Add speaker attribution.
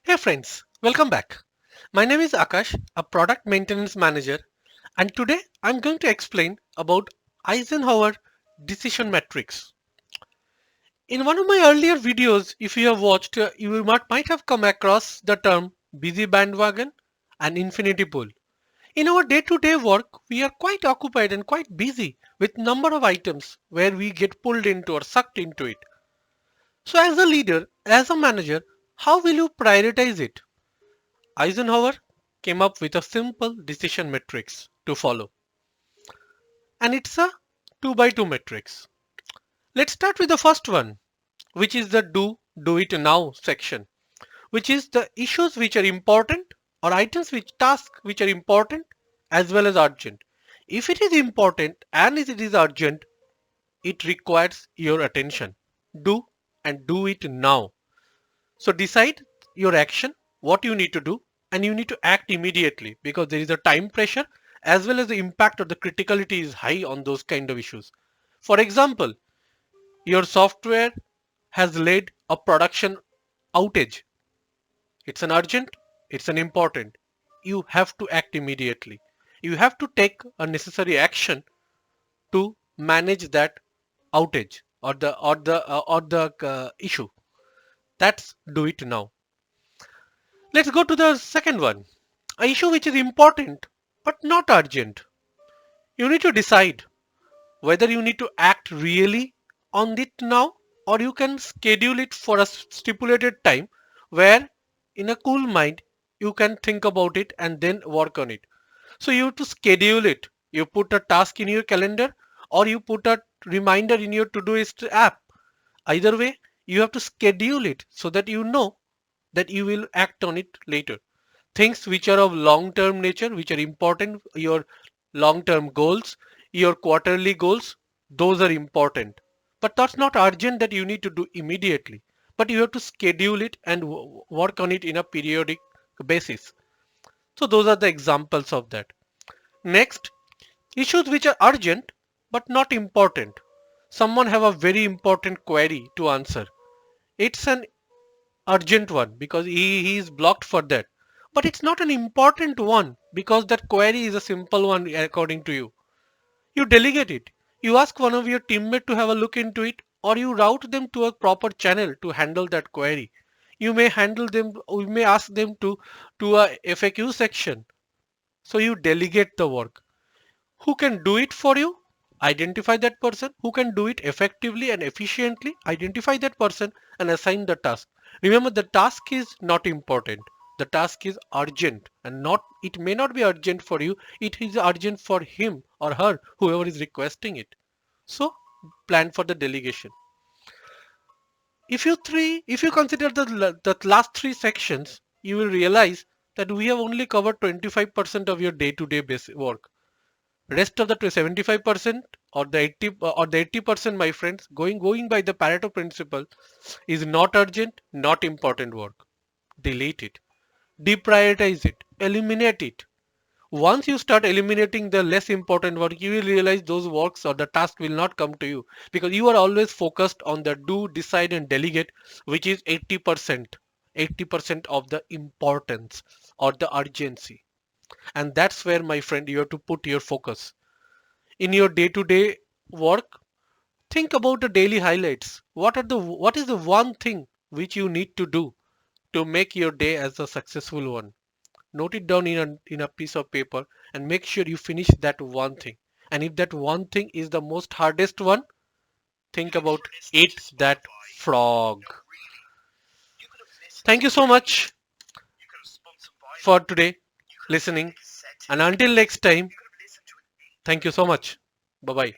Speaker 1: Hey friends, welcome back. My name is Akash, a product maintenance manager, and today I'm going to explain about Eisenhower decision matrix. In one of my earlier videos, if you have watched, you might have come across the term busy bandwagon and infinity pool. In our day-to-day work, we are quite occupied and quite busy with number of items where we get pulled into or sucked into it. So as a leader, as a manager, how will you prioritize it? Eisenhower came up with a simple decision matrix to follow, and it's a 2 by 2 matrix. Let's start with the first one, which is the do it now section, which is the issues which are important or items which tasks which are important as well as urgent. If it is important and if it is urgent, it requires your attention. Do and do it now. So decide your action, what you need to do, and you need to act immediately because there is a time pressure as well as the impact or the criticality is high on those kind of issues. For example, your software has led a production outage. It's an urgent, it's an important. You have to act immediately. You have to take a necessary action to manage that outage or the issue. That's do it now. Let's go to the second one. A issue which is important but not urgent. You need to decide whether you need to act really on it now or you can schedule it for a stipulated time where in a cool mind you can think about it and then work on it. So you have to schedule it. You put a task in your calendar or you put a reminder in your Todoist app. Either way, you have to schedule it so that you know that you will act on it later. Things which are of long term nature, which are important, your long term goals, your quarterly goals, those are important. But that's not urgent that you need to do immediately. But you have to schedule it and work on it in a periodic basis. So those are the examples of that. Next, issues which are urgent but not important. Someone have a very important query to answer. It's an urgent one because he is blocked for that. But it's not an important one because that query is a simple one according to you. You delegate it. You ask one of your teammates to have a look into it or you route them to a proper channel to handle that query. You may ask them to a FAQ section. So you delegate the work. Who can do it for you? Identify that person who can do it effectively and efficiently. Identify that person and assign the task. Remember, the task is not important. The task is urgent and not it may not be urgent for you. It is urgent for him or her, whoever is requesting it. So plan for the delegation. If you consider the last three sections, you will realize that we have only covered 25% of your day-to-day work. Rest of the 75% or the 80%, my friends, going by the Pareto principle, is not urgent, not important work. Delete it, deprioritize it, eliminate it. Once you start eliminating the less important work, you will realize those works or the task will not come to you because you are always focused on the do, decide, and delegate, which is 80%. 80% of the importance or the urgency. And that's where, my friend, you have to put your focus in your day-to-day work. Think about the daily highlights. What is the one thing which you need to do to make your day as a successful one? Note it down in a piece of paper and make sure you finish that one thing. And if that one thing is the most hardest one, think about eat that frog. Thank you so much for today listening, and until next time, thank you so much. Bye bye.